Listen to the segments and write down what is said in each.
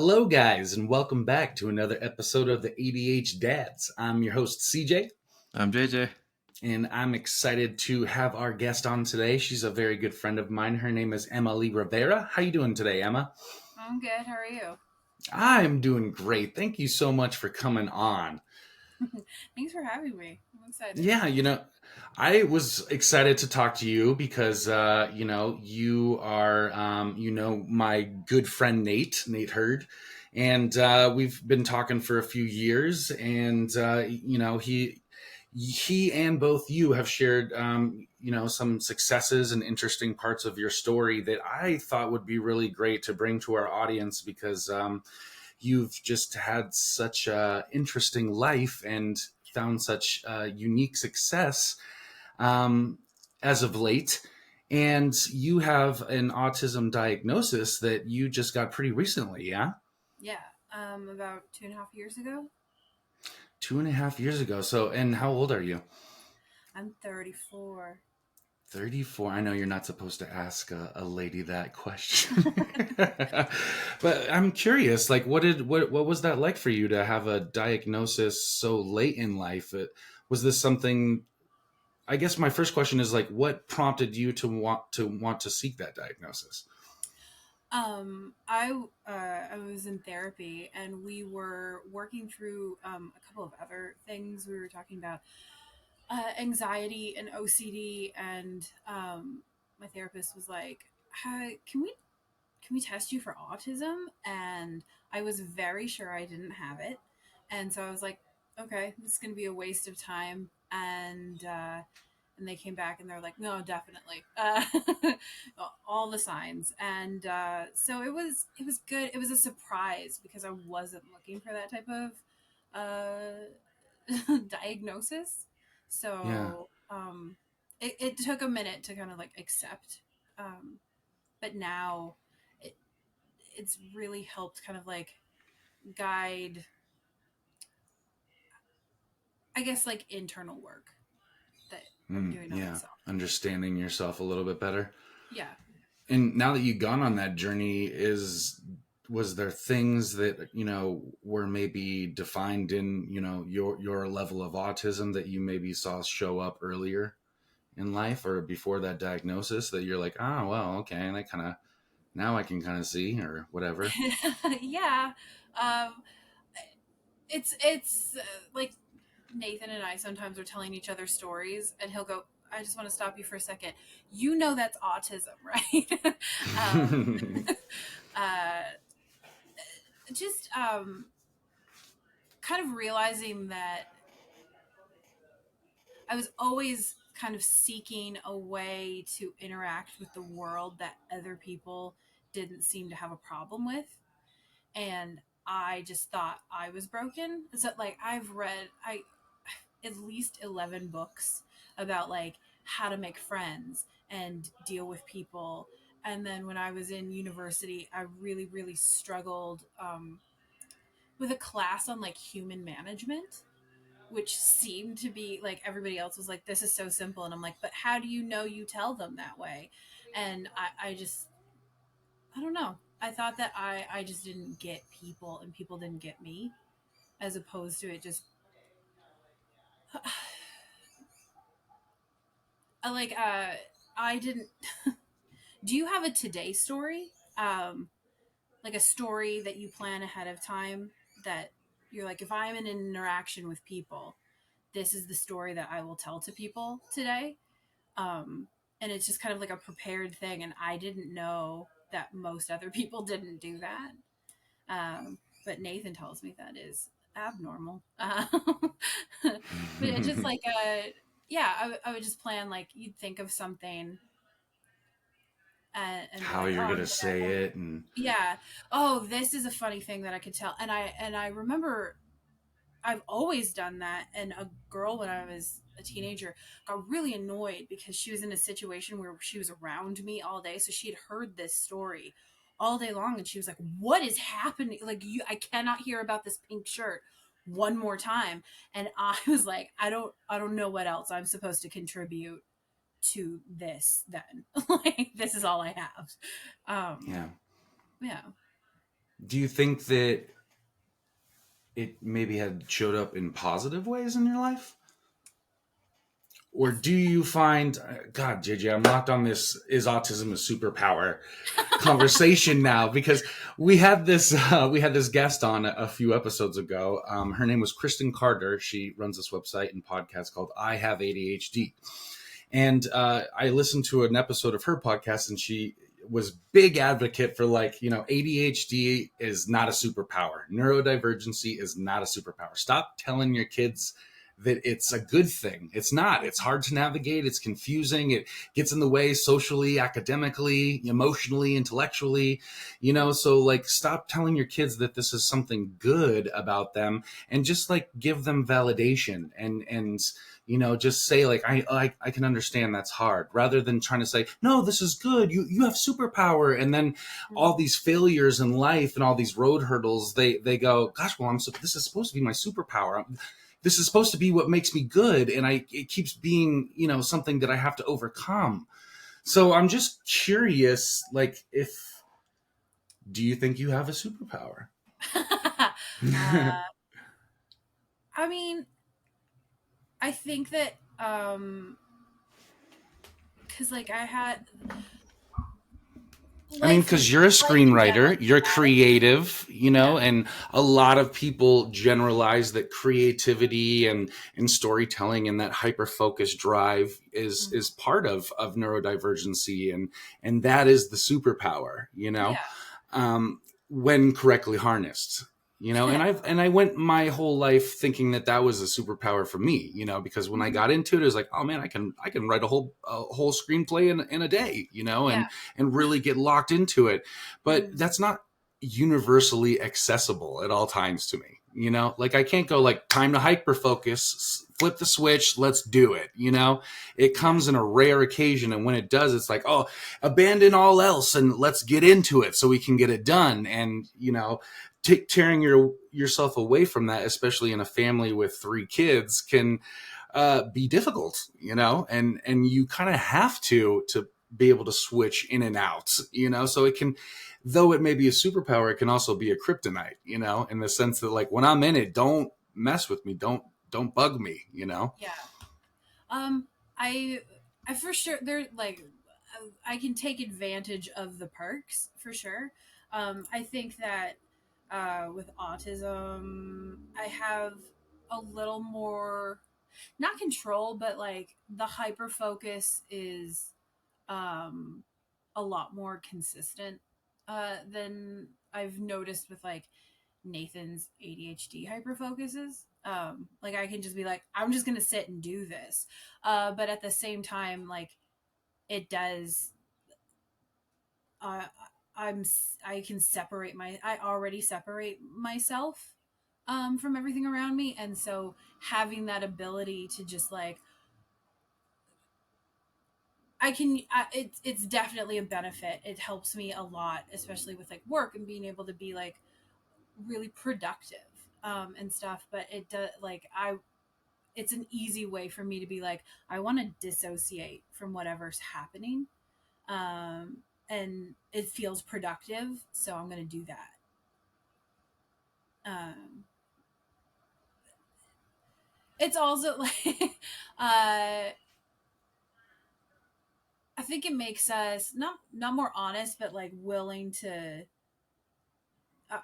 Hello, guys, and welcome back to another episode of the ADH Dads. I'm your host, CJ, I'm JJ. and I'm excited to have our guest on today. She's a very good friend of mine. Her name is Emma Leigh Rivera. How you doing today, Emma? I'm good. How are you? I'm doing great. Thank you so much for coming on. Thanks for having me. I'm excited. Yeah, I was excited to talk to you because, you are, my good friend Nate Hurd. And we've been talking for a few years. And, he and both you have shared, some successes and interesting parts of your story that I thought would be really great to bring to our audience because you've just had such a interesting life and found such unique success as of late. And you have an autism diagnosis that you just got pretty recently, yeah? Yeah. About 2.5 years ago. 2.5 years ago. So, and how old are you? I'm 34. 34. I know you're not supposed to ask a lady that question. But I'm curious, like what was that like for you to have a diagnosis so late in life? Was this something, I guess my first question is like what prompted you to want to seek that diagnosis? I was in therapy and we were working through a couple of other things. We were talking about anxiety and OCD, and my therapist was like, "Hi, can we test you for autism?" And I was very sure I didn't have it, and so I was like, "Okay, this is gonna be a waste of time." And they came back and they're like, "No, definitely, all the signs." And so it was good. It was a surprise because I wasn't looking for that type of diagnosis. Yeah. So it took a minute to kind of like accept, um, but now it it's really helped kind of like guide, I guess, like internal work that I'm doing on Yeah. myself. Understanding yourself a little bit better. Yeah. And now that you've gone on that journey, was there things that were maybe defined in your level of autism that you maybe saw show up earlier in life or before that diagnosis that you're like, oh well, okay, and I kind of now I can kind of see or whatever. Yeah. Um, it's like Nathan and I sometimes are telling each other stories, and he'll go, "I just want to stop you for a second. You know that's autism, right?" um, uh, just kind of realizing that I was always kind of seeking a way to interact with the world that other people didn't seem to have a problem with. And I just thought I was broken. So like I've read I at least 11 books about like how to make friends and deal with people. And then when I was in university, I really struggled with a class on like human management, which seemed to be like everybody else was like, this is so simple. And I'm like, but how do you know you tell them that way? And I just, I don't know. I thought that I just didn't get people and people didn't get me, as opposed to it just, like, I didn't. Do you have a today story? Like a story that you plan ahead of time that you're like, if I'm in an interaction with people, this is the story that I will tell to people today. And it's just kind of like a prepared thing, and I didn't know that most other people didn't do that. But Nathan tells me that is abnormal. But it just like yeah, I would just plan like you'd think of something and be How like, you're oh gonna say it and yeah, oh, this is a funny thing that I could tell. And I remember I've always done that. And a girl, when I was a teenager, got really annoyed because she was in a situation where she was around me all day. So she had heard this story all day long. And she was like, what is happening? Like, I cannot hear about this pink shirt one more time. And I was like, I don't know what else I'm supposed to contribute to this then. Like, this is all I have. Um, yeah. yeah. Do you think that it maybe had showed up in positive ways in your life? I Or do think you find, God, JJ, I'm locked on this, is autism a superpower conversation now? Because we had this guest on a few episodes ago. Her name was Kristen Carter. She runs this website and podcast called I Have ADHD. And I listened to an episode of her podcast, and she was big advocate for, like, ADHD is not a superpower. Neurodivergency is not a superpower. Stop telling your kids that it's a good thing. It's not. It's hard to navigate. It's confusing. It gets in the way socially, academically, emotionally, intellectually. So, like, stop telling your kids that this is something good about them, and just, like, give them validation, and just say, like, I can understand that's hard, rather than trying to say, no, this is good, you have superpower, and then mm, all these failures in life and all these road hurdles, they go, gosh, well, this is supposed to be my superpower. This is supposed to be what makes me good, and it keeps being, something that I have to overcome. So I'm just curious, like, if do you think you have a superpower? uh, I mean, I think that because like I had I mean, life in because you're a life in general screenwriter, you're traumatic. creative, Yeah. and a lot of people generalize that creativity and storytelling and that hyper focused drive Mhm. is part of neurodivergency, and that is the superpower, Yeah. when correctly harnessed. And I went my whole life thinking that that was a superpower for me, because when I Mhm. got into it, it was like, oh man, I can write a whole screenplay in a day, Yeah. and really get locked into it. But Mhm. that's not universally accessible at all times to me. Like, I can't go, like, time to hyper focus, flip the switch, let's do it. It Yeah. comes in a rare occasion, and when it does, it's like, oh, abandon all else and let's get into it so we can get it done. And tearing yourself away from that, especially in a family with three kids, can be difficult, and you kind of have to be able to switch in and out, so it can, though it may be a superpower, it can also be a kryptonite, in the sense that, like, when I'm in it, don't mess with me, don't bug me. Yeah. Um, I, I for sure there like I can take advantage of the perks for sure. I think that with autism, I have a little more not control, but like the hyper focus is um a lot more consistent than I've noticed with like Nathan's ADHD hyperfocuses. Like I can just be like, I'm just gonna sit and do this. But at the same time, like it does. Uh, I'm I can separate I already separate myself from everything around me, and so having that ability to just like it's definitely a benefit. It helps me a lot, especially with like work and being able to be like really productive and stuff. But it does like I it's an easy way for me to be like I want to dissociate from whatever's happening, um, and it feels productive, so I'm going to do that. Um, it's also like I think it makes us not more honest, but like willing to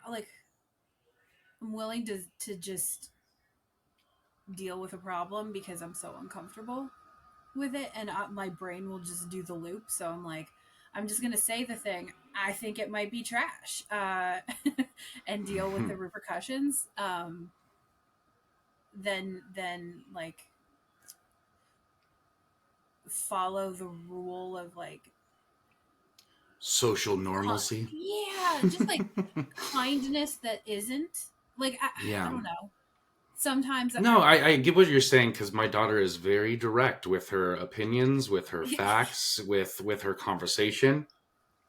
like I'm willing to just deal with a problem because I'm so uncomfortable with it, and my brain will just do the loop. So I'm like, I'm just gonna say the thing. I think it might be trash, and deal with the repercussions. Then like follow the rule of like, Social normalcy. yeah, just like kindness that isn't like I Yeah. don't know. Sometimes No, I get what you're saying, because my daughter is very direct with her opinions, with her facts, with her conversation.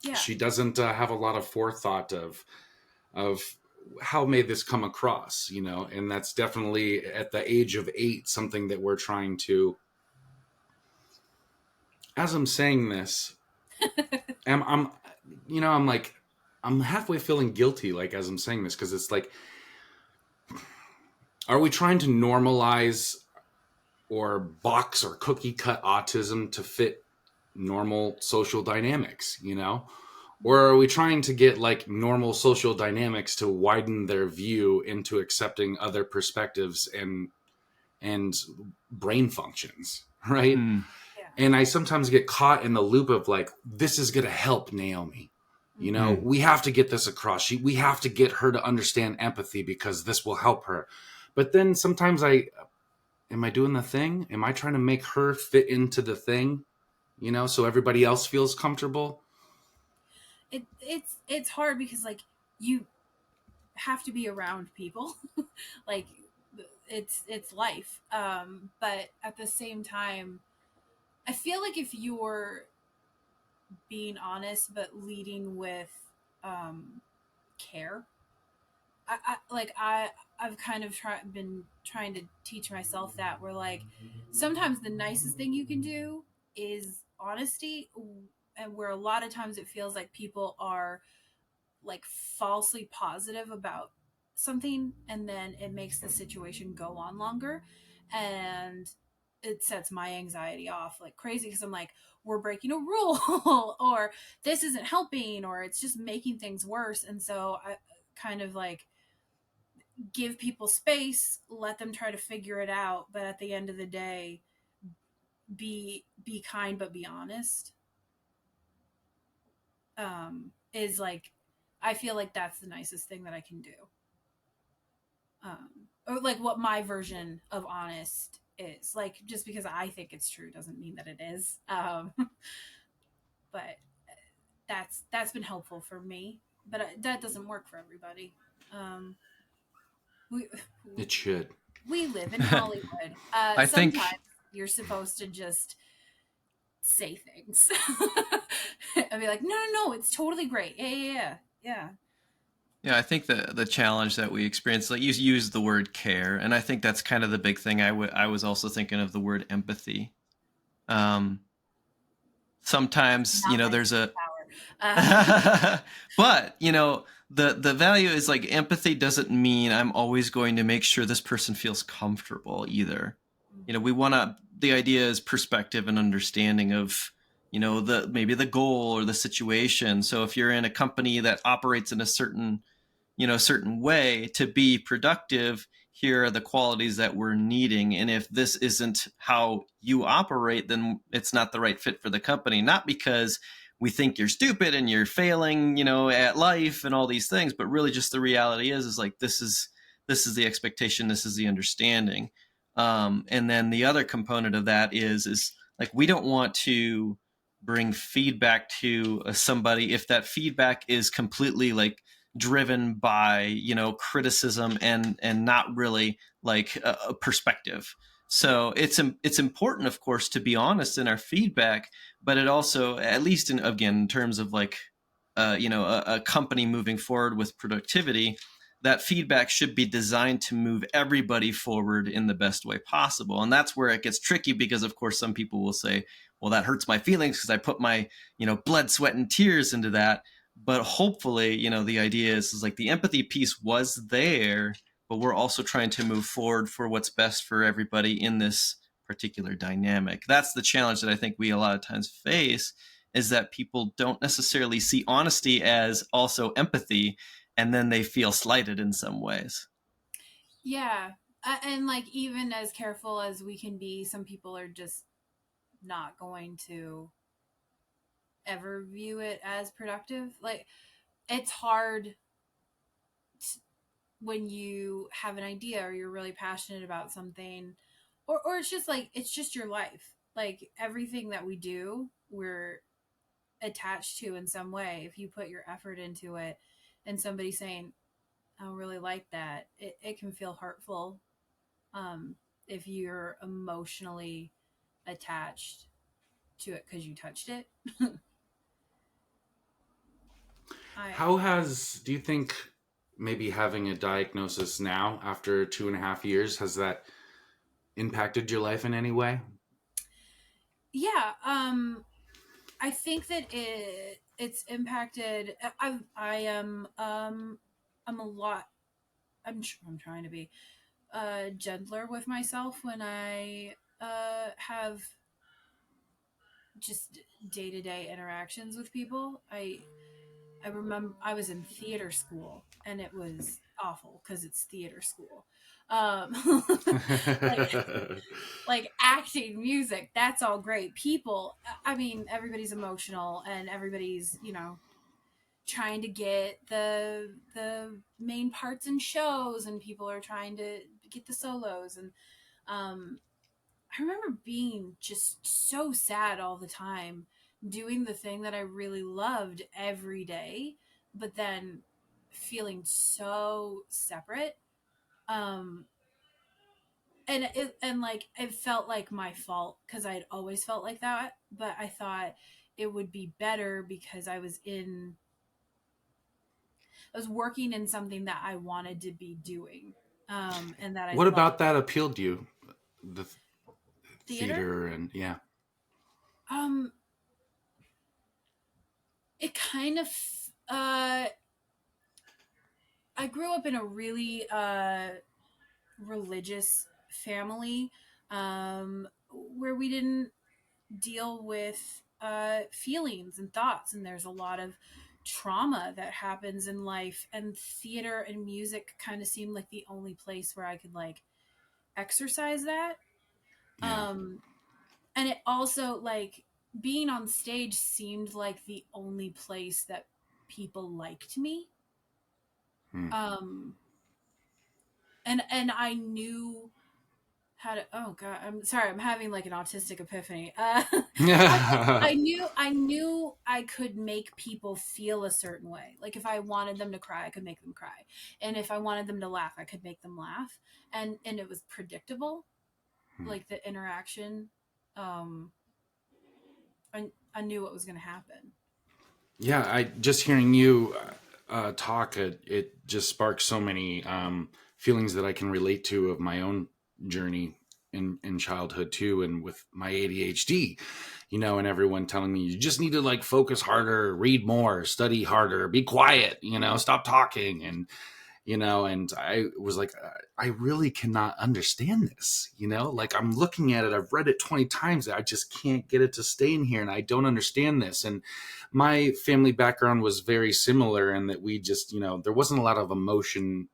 yeah. She doesn't have a lot of forethought of how may this come across, and that's definitely, at the age of 8, something that we're trying to. As I'm saying this, I'm like, I'm halfway feeling guilty, like as I'm saying this, because it's like, are we trying to normalize or box or cookie cut autism to fit normal social dynamics, you know? Or are we trying to get like normal social dynamics to widen their view into accepting other perspectives and brain functions, right? Mm. Yeah. And I sometimes get caught in the loop of like, this is going to help Naomi. You know, Mm. we have to get this across. We have to get her to understand empathy because this will help her. But then sometimes am I doing the thing? Am I trying to make her fit into the thing? You know, so everybody else feels comfortable. It's hard because like you have to be around people. Like it's life. But at the same time, I feel like if you're being honest but leading with um care, I've kind of been trying to teach myself that we're like sometimes the nicest thing you can do is honesty, and where a lot of times it feels like people are like falsely positive about something, and then it makes the situation go on longer, and it sets my anxiety off like crazy because I'm like, we're breaking a rule or this isn't helping or it's just making things worse. And so I kind of like give people space, let them try to figure it out, but at the end of the day, be kind but be honest. Is like I feel like that's the nicest thing that I can do. Or like what my version of honest is. Like just because I think it's true doesn't mean that it is. But that's been helpful for me. But that doesn't work for everybody. Um, we It should. we live in Hollywood. I Sometimes think you're supposed to just say things and be like, no, no, no, it's totally great. Yeah, yeah, yeah, yeah. Yeah, I think the challenge that we experience, like you use the word care, and I think that's kind of the big thing. I was also thinking of the word empathy. Um, Sometimes Not my there's a superpower. but the value is like empathy doesn't mean I'm always going to make sure this person feels comfortable either. We want to, the idea is perspective and understanding of the maybe the goal or the situation. So if you're in a company that operates in a certain way to be productive, here are the qualities that we're needing, and if this isn't how you operate, then it's not the right fit for the company. Not because we think you're stupid and you're failing at life and all these things, but really just the reality is like this is the expectation, this is the understanding. And then the other component of that is like we don't want to bring feedback to somebody if that feedback is completely like driven by criticism and not really like a perspective. Yeah. So it's important, of course, to be honest in our feedback, but it also, at least in terms of like a company moving forward with productivity, that feedback should be designed to move everybody forward in the best way possible. And that's where it gets tricky because, of course, some people will say, well, that hurts my feelings because I put my blood, sweat, and tears into that. But hopefully, the idea is like the empathy piece was there, but we're also trying to move forward for what's best for everybody in this particular dynamic. That's the challenge that I think we a lot of times face, is that people don't necessarily see honesty as also empathy, and then they feel slighted in some ways. Yeah. And like even as careful as we can be, some people are just not going to ever view it as productive. Like it's hard when you have an idea or you're really passionate about something, or it's just like it's just your life. Like everything that we do, we're attached to in some way. If you put your effort into it and somebody saying, I don't really like that, it can feel hurtful. If you're emotionally attached to it because you touched it. I Do you think maybe having a diagnosis now after 2.5 years, has that impacted your life in any way? Yeah, I think that it's impacted. I am I'm a lot. I'm trying to be gentler with myself when I have just day to day interactions with people. I remember I was in theater school and it was awful because it's theater school. Um, like like acting, music, that's all great. People, I mean, everybody's emotional and everybody's, trying to get the main parts in shows, and people are trying to get the solos. And um I remember being just so sad all the time, doing the thing that I really loved every day, but then feeling so separate. Um, and like it felt like my fault because I'd always felt like that. But I thought it would be better because I was working in something that I wanted to be doing, and that I What loved. about that appealed to you? The Theater. theater and yeah. Um, it kind of uh I grew up in a really religious family, where we didn't deal with feelings and thoughts, and there's a lot of trauma that happens in life. And theater and music kind of seemed like the only place where I could like exercise that. Yeah. Um, and it also like being on stage seemed like the only place that people liked me. Hmm. Um, and I knew how to. Oh god, I'm sorry, I'm having like an autistic epiphany. I knew I could make people feel a certain way. Like if I wanted them to cry, I could make them cry, and if I wanted them to laugh, I could make them laugh. And it was predictable, like the interaction. um I knew what was going to happen. Yeah, I just hearing you talk, it just sparks so many feelings that I can relate to of my own journey in childhood too, and with my ADHD, and everyone telling me you just need to like focus harder, read more, study harder, be quiet, stop talking, and I was like, I really cannot understand this, like I'm looking at it, I've read it 20 times, I just can't get it to stay in here, and I don't understand this. And my family background was very similar in that we just, there wasn't a lot of emotion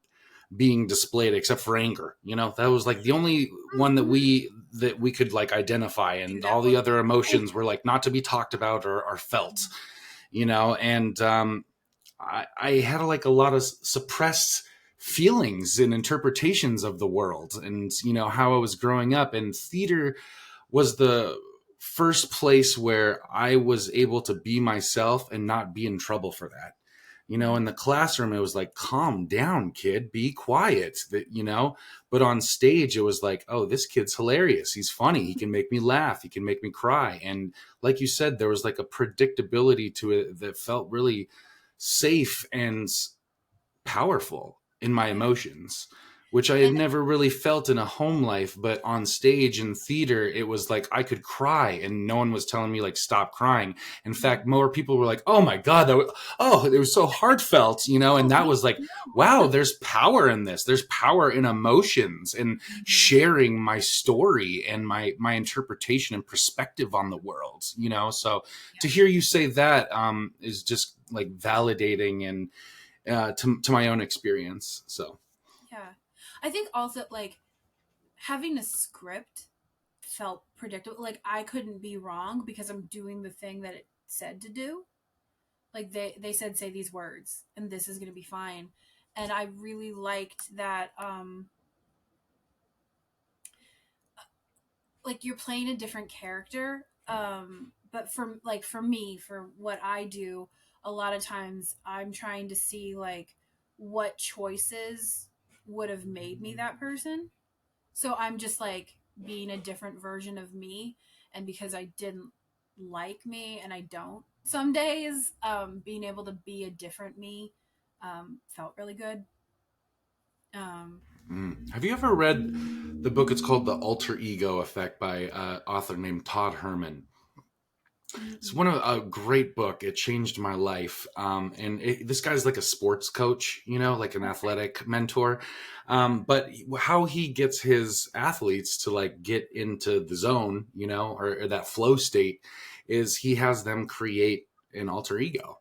being displayed except for anger. That was like the only one that we could like identify, Do and that all the one. other emotions were like not to be talked about or felt, and I had like a lot of suppressed feelings and interpretations of the world, and how I was growing up. And theater was the first place where I was able to be myself and not be in trouble for that. In the classroom, it was like, calm down, kid, be quiet. But on stage, it was like, oh, this kid's hilarious. He's funny. He can make me laugh. He can make me cry. And like you said, there was like a predictability to it that felt really safe and powerful in my Yeah. emotions, which I had And never really felt in a home life. But on stage in theater, it was like I could cry and no one was telling me like stop crying. In fact, more people were like, oh my God, it was so heartfelt, and oh that me was like, too. wow, there's power in this. There's power in emotions and Mhm. sharing my story and my interpretation and perspective on the world, So Yeah. to hear you say that is just like validating and to my own experience. So Yeah. I think also like having a script felt predictable. Like I couldn't be wrong because I'm doing the thing that it said to do. Like they said say these words and this is going to be fine. And I really liked that like you're playing a different character, but for me, for what I do, a lot of times I'm trying to see like what choices would have made me that person. So I'm just like being a different version of me. And because I didn't like me and I don't some days, being able to be a different me felt really good. um have you ever read the book? It's called The Alter Ego Effect by author named Todd Herman. It's Mm-mm. one of a great book. It changed my life. This guy's like a sports coach, like an Okay. athletic mentor. But how he gets his athletes to like get into the zone, or that flow state, is he has them create an alter ego.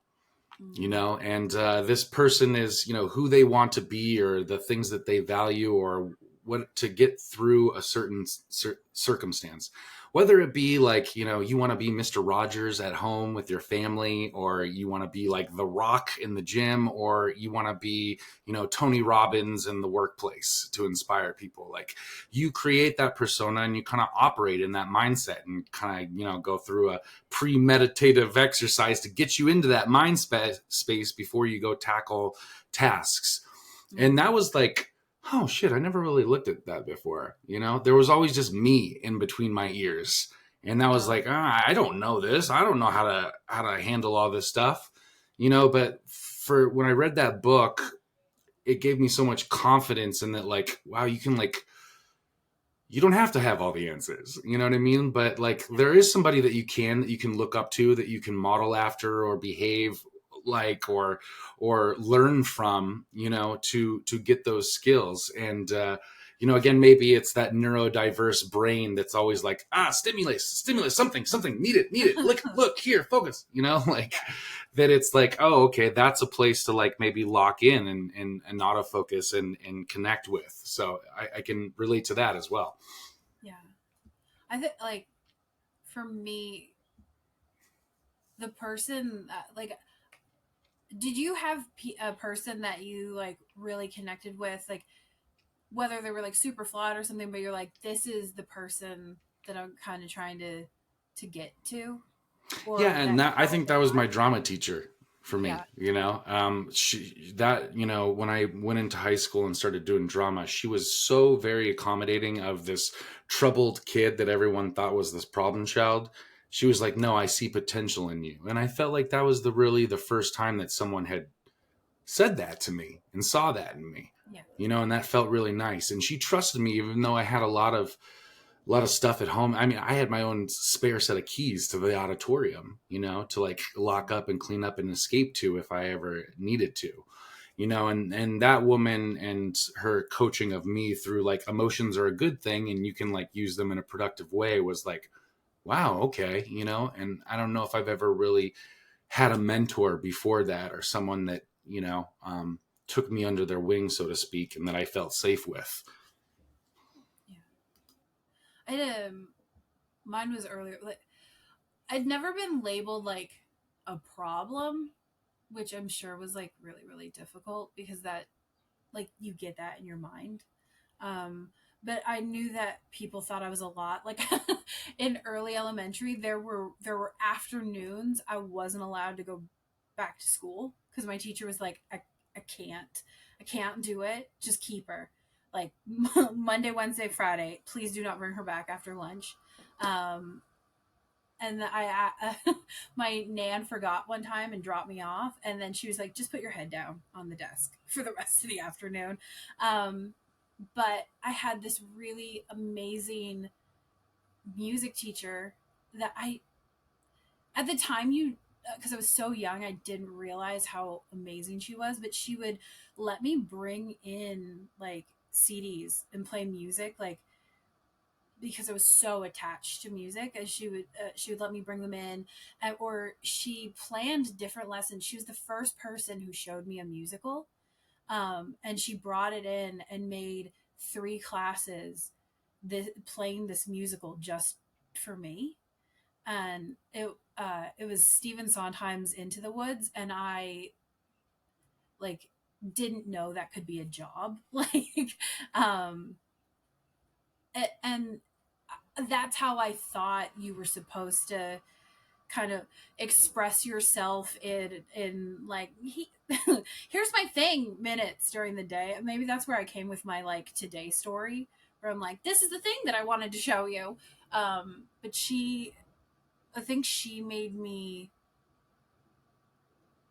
Mm. And this person is who they want to be, or the things that they value, or what to get through a certain circumstance, whether it be like you want to be Mr. Rogers at home with your family, or you want to be like the Rock in the gym, or you want to be Tony Robbins in the workplace to inspire people. Like, you create that persona and you kind of operate in that mindset, and kind of go through a premeditative exercise to get you into that space before you go tackle tasks. And that Mm. was like, oh shit, I never really looked at that before. There was always just me in between my ears. And that was Oh, like, I don't know this. I don't know how to handle all this stuff. But for when I read that book, it gave me so much confidence in that, like, wow, you don't have to have all the answers, you know what I mean? But like, yeah. there is somebody that you can look up to, that you can model after or behave like, or learn from, to get those skills. And again, maybe it's that neurodiverse brain that's always like, stimulus, something, need it, look here, focus, like, Yeah. that. It's like, oh, okay, that's a place to like maybe lock in and autofocus and connect with. So I can relate to that as well. Yeah. I think, like, for me, the person that, like, did you have a person that you like really connected with, like whether they were like super flawed or something, but you're like, this is the person that I'm kind of trying to get to, Yeah, or and that that, I felt think that was my aligned? drama teacher for Yeah. me. When I went into high school and started doing drama, she was so very accommodating of this troubled kid that everyone thought was this problem child. She was like, "No, I see potential in you," and I felt like that was the first time that someone had said that to me and saw that in me. Yeah. And that felt really nice. And she trusted me, even though I had a lot of stuff at home. I mean, I had my own spare set of keys to the auditorium, to like lock up and clean up and escape to if I ever needed to. And that woman and her coaching of me through like emotions are a good thing and you can like use them in a productive way was like, wow, okay, and I don't know if I've ever really had a mentor before that, or someone that, took me under their wing, so to speak, and that I felt safe with. Yeah. I mine was earlier. Like, I'd never been labeled like a problem, which I'm sure was like really really difficult because that, like, you get that in your mind. Um, but I knew that people thought I was a lot. Like, in early elementary, there were afternoons I wasn't allowed to go back to school because my teacher was like, I can't, I can't do it. Just keep her. Like, Monday, Wednesday, Friday. Please do not bring her back after lunch. Um, and my nan forgot one time and dropped me off, and then she was like, just put your head down on the desk for the rest of the afternoon. um, but I had this really amazing music teacher that I, at the time, you, because I was so young, I didn't realize how amazing she was, but she would let me bring in like CDs and play music, like, because I was so attached to music. As she would let me bring them in, or she planned different lessons. She was the first person who showed me a musical, and she brought it in and made 3 classes playing this musical just for me. And it was Stephen Sondheim's Into the Woods, and I, like, didn't know that could be a job. Like, um and that's how I thought you were supposed to kind of express yourself in like, here's my thing minutes during the day. Maybe that's where I came with my like today story, where I'm like, this is the thing that I wanted to show you. But I think she made me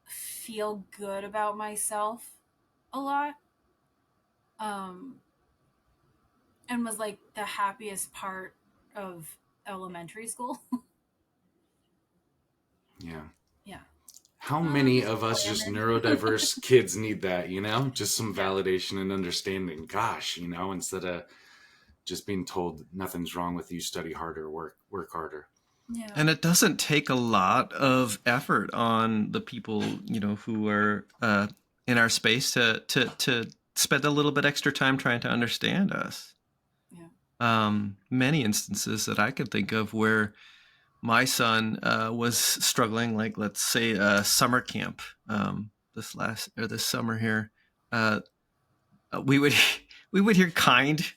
feel good about myself a lot, um and was like the happiest part of elementary school. Yeah. Yeah. How many Just of us just planted. neurodiverse kids need that, just some Yeah. validation and understanding. Gosh, instead of just being told nothing's wrong with you, study harder, work harder. Yeah. And it doesn't take a lot of effort on the people, who are in our space to spend a little bit extra time trying to understand us. Yeah. Many instances that I could think of where my son was struggling, like let's say summer camp this summer here. Uh, we would we would hear kind,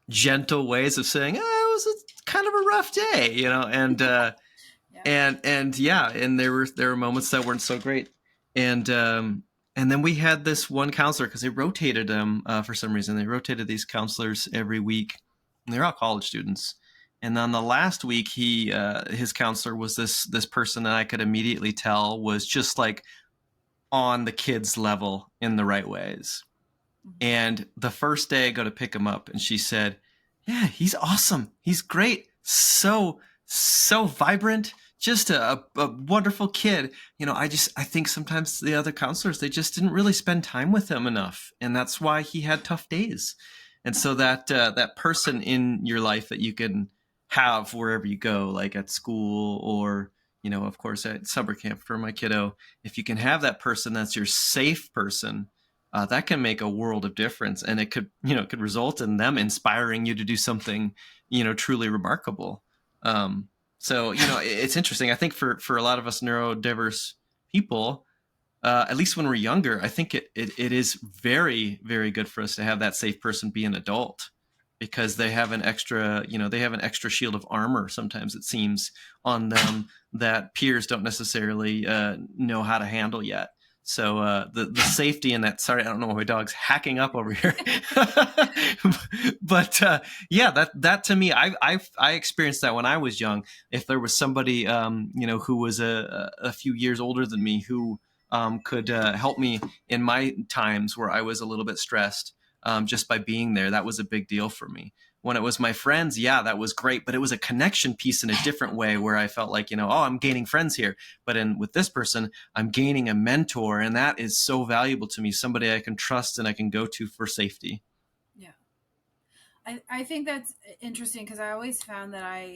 gentle ways of saying, "Oh, it was kind of a rough day," Yeah. and yeah, and there were moments that weren't so great, and and then we had this one counselor because they rotated them for some reason. They rotated these counselors every week, and they're all college students. And then the last week, his counselor was this person that I could immediately tell was just like on the kids' level in the right ways. Mhm. And the first day I go to pick him up, and she said, "Yeah, he's awesome. He's great. So vibrant. Just a wonderful kid." I think sometimes the other counselors, they just didn't really spend time with him enough, and that's why he had tough days. And so that person in your life that you can have wherever you go, like at school or of course at summer camp for my kiddo, if you can have that person that's your safe person, that can make a world of difference, and it could result in them inspiring you to do something truly remarkable. So it's interesting. I think for a lot of us neurodiverse people, at least when we're younger, I think it is very, very good for us to have that safe person be an adult, because they have an extra shield of armor, sometimes it seems, on them that peers don't necessarily know how to handle yet. So the safety in that. Sorry, I don't know why my dog's hacking up over here. But yeah, that to me, I experienced that when I was young. If there was somebody who was a few years older than me who could help me in my times where I was a little bit stressed, just by being there, that was a big deal for me. When it was my friends, yeah, that was great, but it was a connection piece in a different way where I felt like, oh, I'm gaining friends here. But with this person, I'm gaining a mentor, and that is so valuable to me, somebody I can trust and I can go to for safety. Yeah. I think that's interesting because I always found that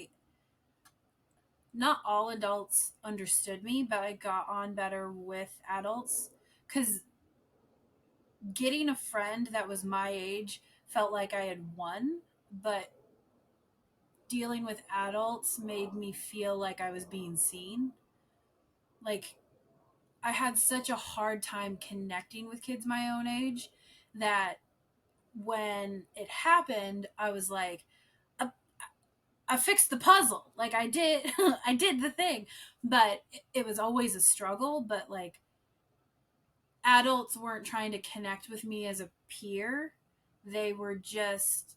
not all adults understood me, but I got on better with adults because getting a friend that was my age felt like I had won, but dealing with adults made me feel like I was being seen. Like, I had such a hard time connecting with kids my own age that when it happened, I was like, I fixed the puzzle. Like I did, I did the thing, but it was always a struggle. But like adults weren't trying to connect with me as a peer; they were just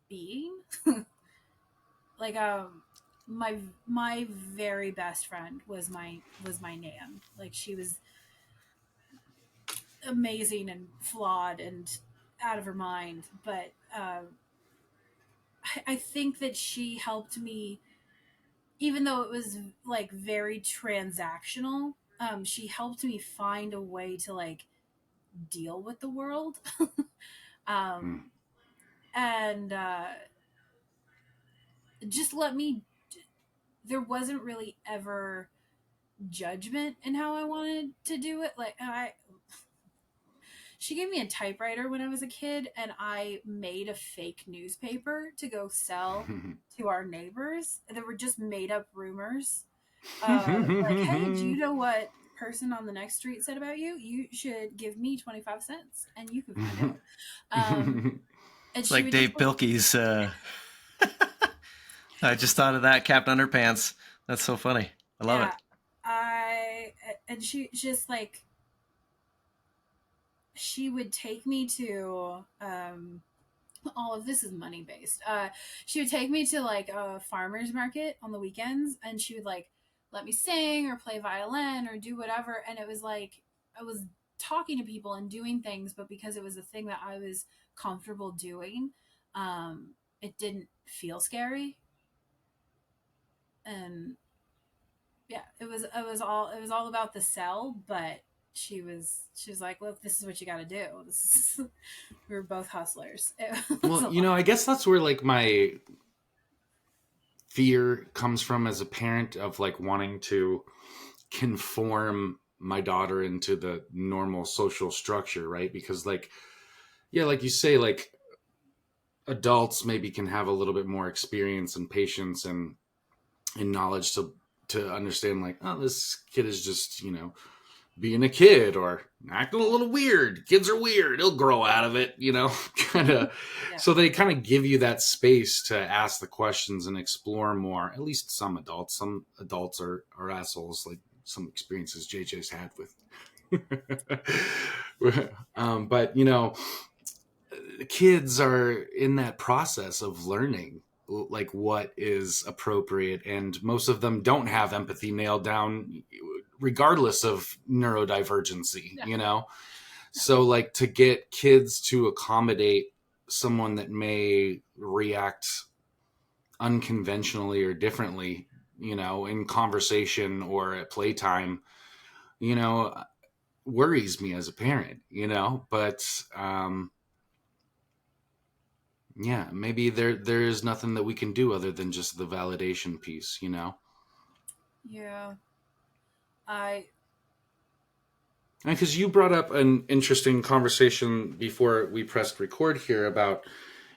being like my very best friend was my nan. Like she was amazing and flawed and out of her mind, but I think that she helped me, even though it was like very transactional. She helped me find a way to like deal with the world. Hmm. um, and just let me. There wasn't really ever judgment in how I wanted to do it. Like she gave me a typewriter when I was a kid, and I made a fake newspaper to go sell to our neighbors. There were just made up rumors. Like, hey, do you know what person on the next street said about you? You should give me 25 cents and you can find out. Um, and It's she like would just Dave like, Pilkey's. I just thought of that, Captain Underpants. That's so funny. I love yeah, it. and she just like, she would take me to, all of this is money based. She would take me to like a farmer's market on the weekends, and she would like let me sing or play violin or do whatever. And it was like I was talking to people and doing things, but because it was a thing that I was comfortable doing, it didn't feel scary. And yeah, it was all about the cell, but she was like, look, this is what you got to do. This is we were both hustlers. It was Well, a lot. I guess that's where like my fear comes from as a parent of like wanting to conform my daughter into the normal social structure, right? Because like, yeah, like you say, like adults maybe can have a little bit more experience and patience and knowledge to understand like, oh, this kid is just, being a kid or acting a little weird. Kids are weird. He'll grow out of it, kind of. Yeah. So they kind of give you that space to ask the questions and explore more. At least some adults. Some adults are assholes, like some experiences JJ's had with. But kids are in that process of learning like what is appropriate, and most of them don't have empathy nailed down regardless of neurodivergency, Yeah. so like to get kids to accommodate someone that may react unconventionally or differently, in conversation or at playtime, you know worries me as a parent, but yeah, maybe there is nothing that we can do other than just the validation piece. Yeah. I Because you brought up an interesting conversation before we pressed record here about,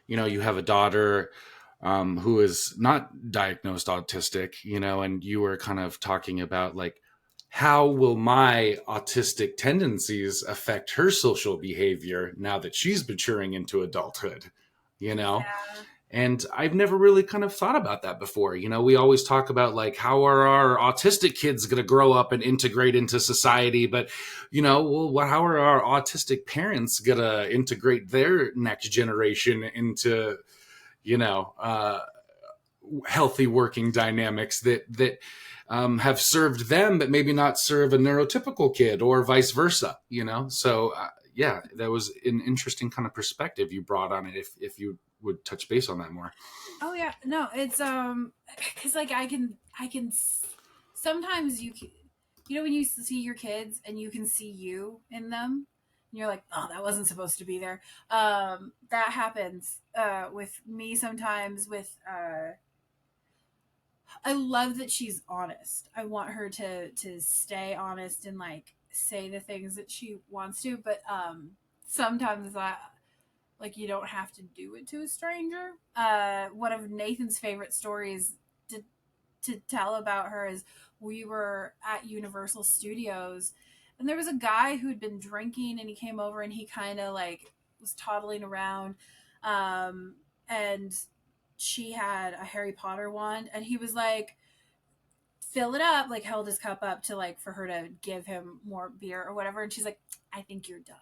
you have a daughter who is not diagnosed autistic, and you were kind of talking about like, how will my autistic tendencies affect her social behavior now that she's maturing into adulthood, you know? Yeah. And I've never really kind of thought about that before. We always talk about like, how are our autistic kids going to grow up and integrate into society? But, well, how are our autistic parents going to integrate their next generation into, you know, uh, healthy working dynamics that have served them, but maybe not serve a neurotypical kid or vice versa. So, yeah, that was an interesting kind of perspective you brought on it. If you would touch base on that more. Oh yeah, no, it's because like sometimes when you see your kids and you can see you in them, and you're like, oh, that wasn't supposed to be there. That happens with me sometimes. I love that she's honest. I want her to stay honest and like say the things that she wants to, but sometimes I like you don't have to do it to a stranger. One of Nathan's favorite stories to tell about her is we were at Universal Studios and there was a guy who'd been drinking and he came over and he kind of like was toddling around, and she had a Harry Potter wand and he was like fill it up, like held his cup up to like for her to give him more beer or whatever, and she's like, I think you're done.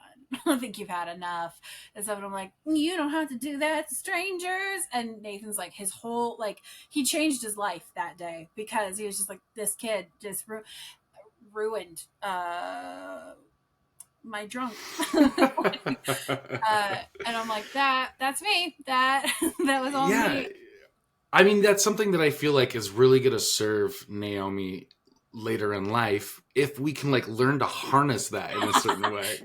I think you've had enough. And so I'm like, you don't have to do that to strangers. And Nathan's like, his whole like he changed his life that day because he was just like, this kid just ruined my drunk. And I'm like, that's me. That was all Yeah, me. I mean, that's something that I feel like is really going to serve Naomi later in life if we can like learn to harness that in a certain way.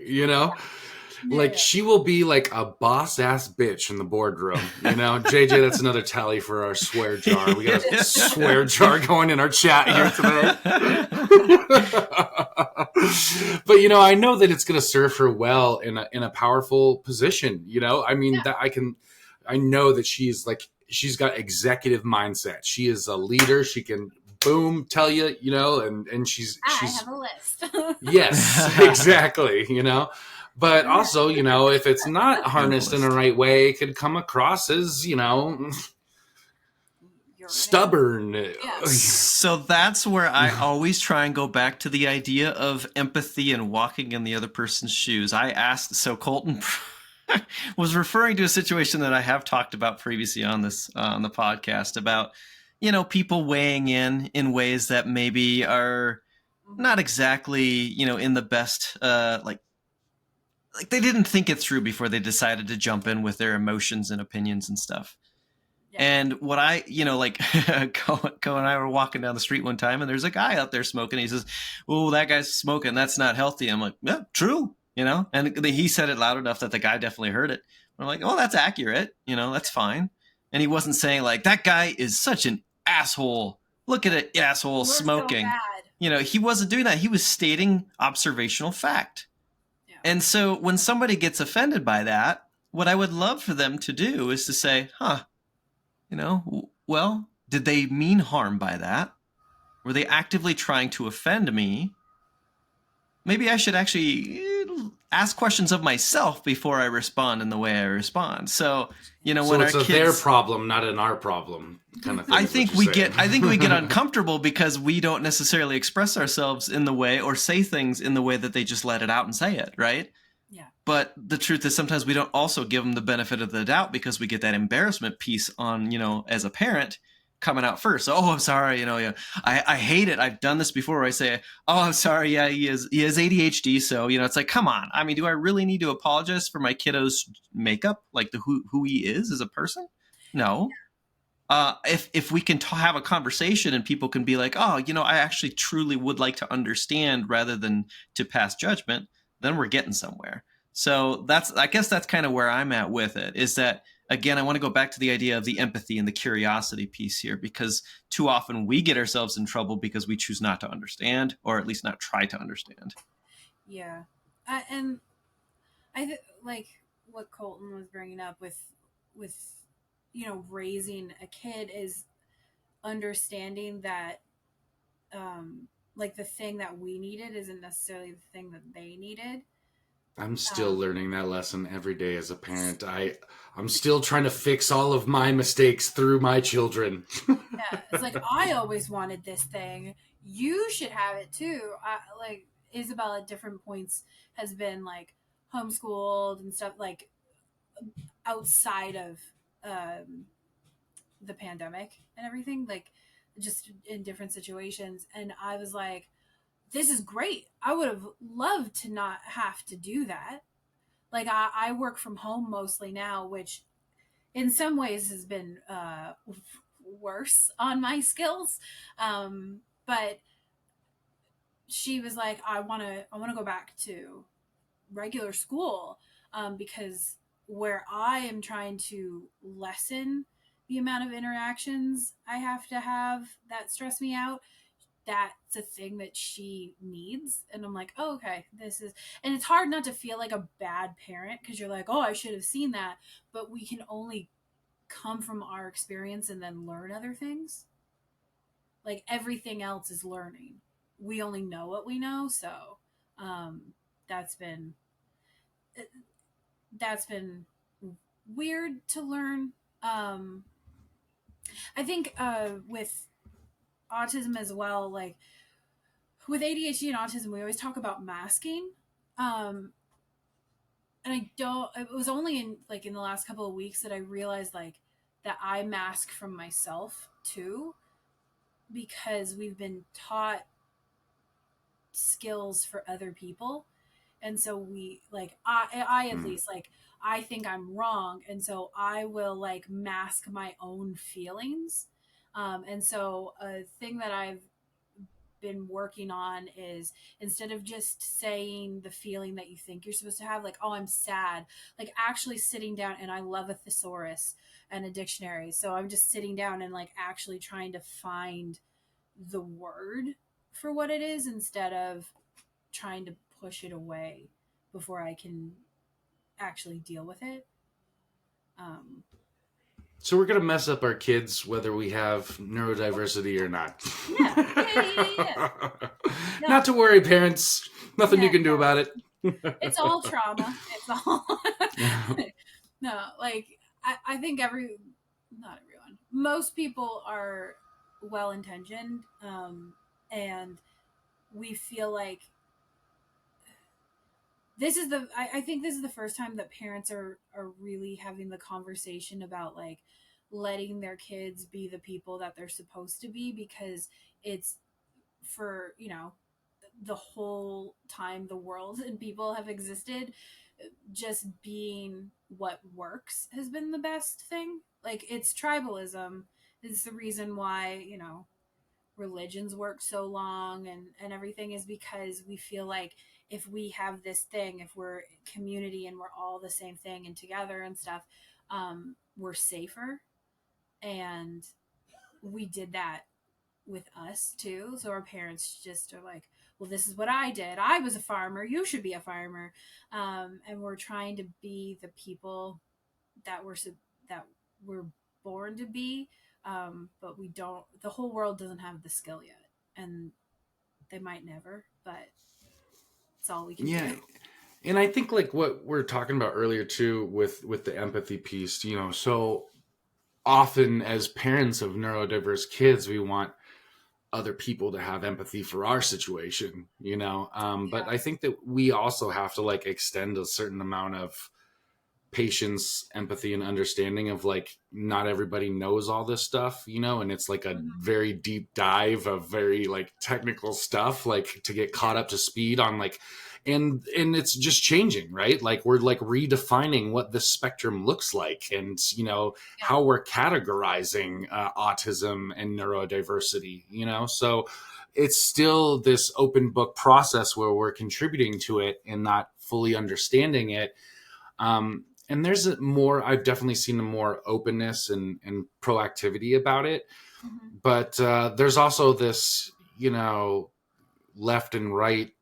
Like Yeah. she will be like a boss ass bitch in the boardroom. JJ, that's another tally for our swear jar. We got a swear jar going in our chat here tonight. But I know that it's going to serve her well in a powerful position. I mean that I know that she's got executive mindset. She is a leader. She can boom tell you, and she's I have a list. yes, exactly. But also, if it's not harnessed in the right way, it could come across as, You're stubborn. Yeah. So that's where I always try and go back to the idea of empathy and walking in the other person's shoes. So Colton was referring to a situation that I have talked about previously on the podcast about, people weighing in ways that maybe are not exactly, in the best, like they didn't think it through before they decided to jump in with their emotions and opinions and stuff. Yeah. And what I, like Co and I were walking down the street one time, and there's a guy out there smoking. He says, "Oh, that guy's smoking. That's not healthy." I'm like, "Yeah, true." And he said it loud enough that the guy definitely heard it. I'm like, "Oh, that's accurate. That's fine." And he wasn't saying like, "That guy is such an asshole. Look at it, asshole We're so smoking." bad. He wasn't doing that. He was stating observational fact. Yeah. And so when somebody gets offended by that, what I would love for them to do is to say, "Huh, well, did they mean harm by that? Were they actively trying to offend me? Maybe I should actually ask questions of myself before I respond in the way I respond." So, So when our it's their kids, problem, not an our problem kind of thing. I is what think you're we saying. get I think we get uncomfortable because we don't necessarily express ourselves in the way or say things in the way that they just let it out and say it, right? Yeah. But the truth is sometimes we don't also give them the benefit of the doubt because we get that embarrassment piece on, as a parent coming out first. So, "Oh, I'm sorry. Yeah, I hate it. I've done this before where I say, 'Oh, I'm sorry. Yeah, he has ADHD.' So, it's like, come on. I mean, do I really need to apologize for my kiddo's makeup? Like who he is as a person? No. If we can have a conversation and people can be like, 'Oh, I actually truly would like to understand rather than to pass judgment,' then we're getting somewhere." So I guess that's kind of where I'm at with it, is that, again, I want to go back to the idea of the empathy and the curiosity piece here, because too often we get ourselves in trouble because we choose not to understand, or at least not try to understand. Yeah. And like what Colton was bringing up with raising a kid is understanding that like the thing that we needed isn't necessarily the thing that they needed. I'm still Um, learning that lesson every day as a parent. I'm still trying to fix all of my mistakes through my children. yeah, it's like I always wanted this thing. You should have it too. Like Isabel at different points has been like homeschooled and stuff like outside of um, the pandemic and everything, like just in different situations. And I was like, this is great. I would have loved to not have to do that. Like I work from home mostly now, which in some ways has been worse on my skills. But she was like, I want to go back to regular school because where I am trying to lessen the amount of interactions I have to have that stress me out, that's a thing that she needs. And I'm like, oh, okay, and it's hard not to feel like a bad parent because you're like, oh, I should have seen that. But we can only come from our experience and then learn other things. Like everything else is learning. We only know what we know. So um, that's been that's been weird to learn. Um, I think with autism as well, like with ADHD and autism, we always talk about masking. Um, and I don't. It was only in the last couple of weeks that I realized like that I mask from myself too, because we've been taught skills for other people, and so we like I at least like I think I'm wrong, and so I will like mask my own feelings. And so a thing that I've been working on is instead of just saying the feeling that you think you're supposed to have, like, oh, I'm sad, like actually sitting down, and I love a thesaurus and a dictionary. So I'm just sitting down and like actually trying to find the word for what it is instead of trying to push it away before I can actually deal with it. Um, So we're gonna mess up our kids whether we have neurodiversity or not. yeah. Not No, to worry, parents. Nothing you yeah, can do about it. it's all trauma. It's all no, like I think not everyone, most people are well intentioned, and we feel like I think this is the first time that parents are really having the conversation about like letting their kids be the people that they're supposed to be, because it's for the whole time the world and people have existed, just being what works has been the best thing. Like, it's tribalism is the reason why, religions work so long and everything, is because we feel like if we have this thing, if we're community and we're all the same thing and together and stuff, we're safer. And we did that with us too. So our parents just are like, well, this is what I did. I was a farmer. You should be a farmer. And we're trying to be the people that we're born to be. But we don't. The whole world doesn't have the skill yet, and they might never. But it's all we can Yeah. do. And I think like what we're talking about earlier too with the empathy piece, so often as parents of neurodiverse kids, we want other people to have empathy for our situation, but Yeah. I think that we also have to like extend a certain amount of patience, empathy, and understanding of like not everybody knows all this stuff, and it's like a Mm-hmm. very deep dive of very like technical stuff, like to get Yeah. caught up to speed on like, and it's just changing, right? Like we're like redefining what the spectrum looks like, and Yeah. how we're categorizing autism and neurodiversity, so it's still this open book process where we're contributing to it and not fully understanding it. And I've definitely seen a more openness and proactivity about it. Mm-hmm. But there's also this, left and right,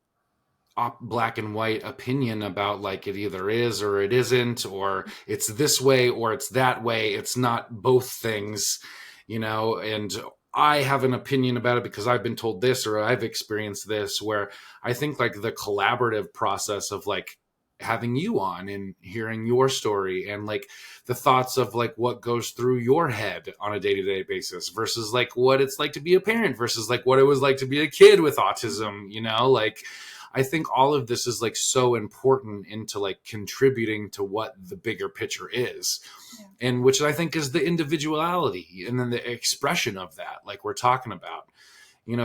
black and white opinion about like it either is or it isn't, or it's this way or it's that way. It's not both things, and I have an opinion about it because I've been told this or I've experienced this, where I think like the collaborative process of like having you on and hearing your story and like the thoughts of like what goes through your head on a day-to-day basis versus like what it's like to be a parent versus like what it was like to be a kid with autism, like I think all of this is like so important into like contributing to what the bigger picture is, Yeah. and which I think is the individuality and then the expression of that, like we're talking about,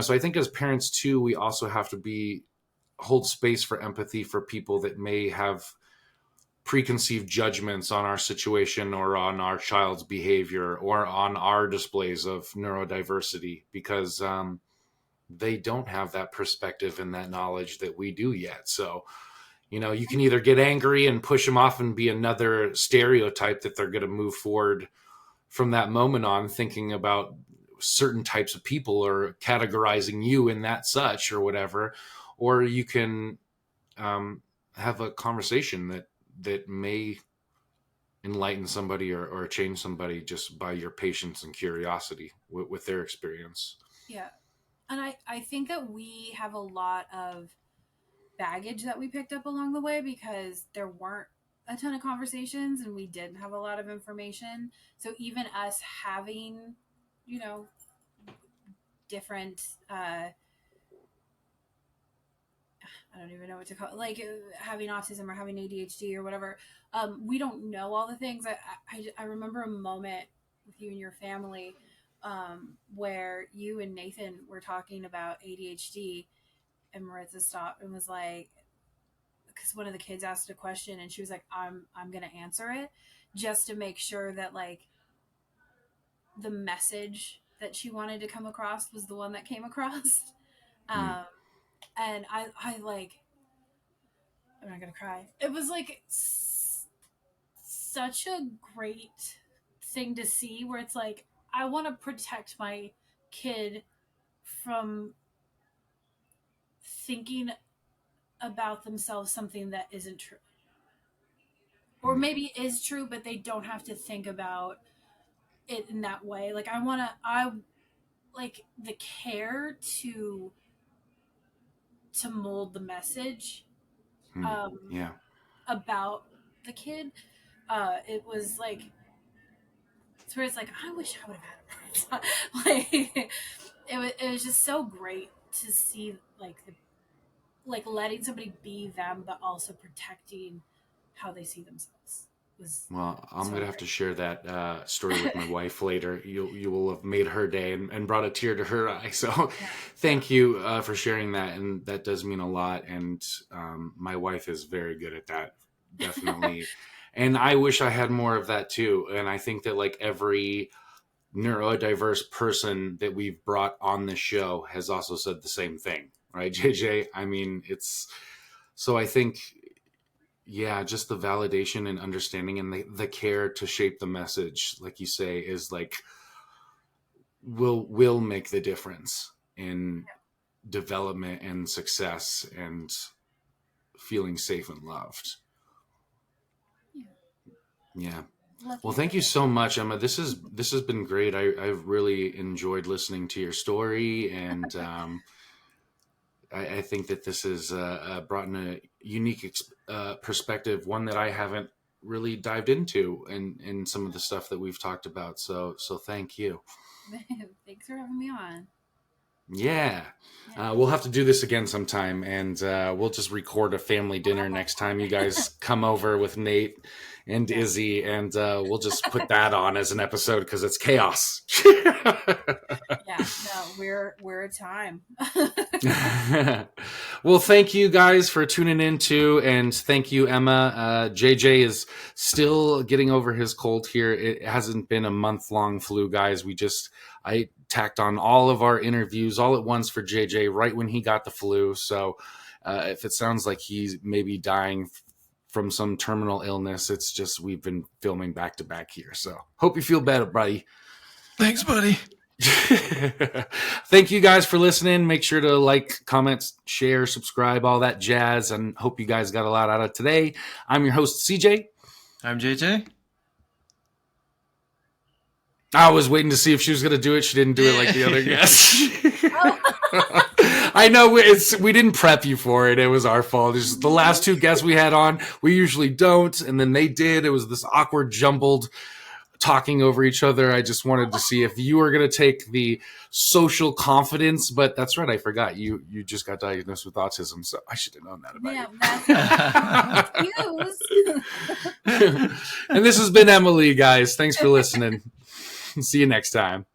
so I think as parents too, we also have to hold space for empathy for people that may have preconceived judgments on our situation or on our child's behavior or on our displays of neurodiversity, because they don't have that perspective and that knowledge that we do yet. So, you can either get angry and push them off and be another stereotype that they're going to move forward from that moment on, thinking about certain types of people or categorizing you in that such or whatever. Or you can have a conversation that may enlighten somebody or change somebody just by your patience and curiosity with their experience. Yeah. And I think that we have a lot of baggage that we picked up along the way because there weren't a ton of conversations and we didn't have a lot of information. So even us having, you know, different I don't even know what to call it, like having autism or having ADHD or whatever. We don't know all the things. I remember a moment with you and your family where you and Nathan were talking about ADHD, and Maritza stopped and was like, because one of the kids asked a question and she was like, I'm gonna answer it just to make sure that like the message that she wanted to come across was the one that came across. Mm. Um, and I like, I'm not gonna cry. It was like such a great thing to see where it's like I want to protect my kid from thinking about themselves something that isn't true, or Mm. maybe is true but they don't have to think about it in that way. Like I like the care to mold the message Mm. um Yeah. about the kid. It was like, it's where it's like I wish I would have had a like it was just so great to see like the like letting somebody be them but also protecting how they see themselves was Well, I'm so gonna have to great. share that story with my wife later. You will have made her day and brought a tear to her eye. So, Yeah. thank you for sharing that, and that does mean a lot. And my wife is very good at that. definitely. And I wish I had more of that too. And I think that like every neurodiverse person that we've brought on the show has also said the same thing, right, JJ? I mean, it's so I think, yeah, just the validation and understanding and the care to shape the message, like you say, is like will make the difference in development and success and feeling safe and loved. Yeah. Yeah. Love Well, you thank you guys. so much, Emma. This has been great. I've really enjoyed listening to your story, and I think that this has brought in a unique perspective, one that I haven't really dived into in some of the stuff that we've talked about. So thank you. Thanks for having me on. Yeah. Yeah. We'll have to do this again sometime, and we'll just record a family dinner next time you guys come over with Nate and Yeah. Izzy, and we'll just put that on as an episode because it's chaos. Yeah, no, we're a time. Well, thank you guys for tuning in too, and thank you, Emma. JJ is still getting over his cold here. It hasn't been a month-long flu, guys. I tacked on all of our interviews all at once for JJ right when he got the flu. So if it sounds like he's maybe dying from some terminal illness, it's just we've been filming back to back here. So hope you feel better, buddy. Thanks, buddy. Thank you guys for listening. Make sure to like, comment, share, subscribe, all that jazz, and hope you guys got a lot out of today. I'm your host, CJ. I'm JJ. I was waiting to see if she was going to do it. She didn't do it like the other guests. I know we didn't prep you for it. It was our fault. It's just the last two guests we had on, we usually don't, and then they did. It was this awkward, jumbled talking over each other. I just wanted to see if you were going to take the social confidence, but that's right. I forgot you just got diagnosed with autism, so I should have known that about you. And this has been Emma Leigh, guys. Thanks for listening. See you next time.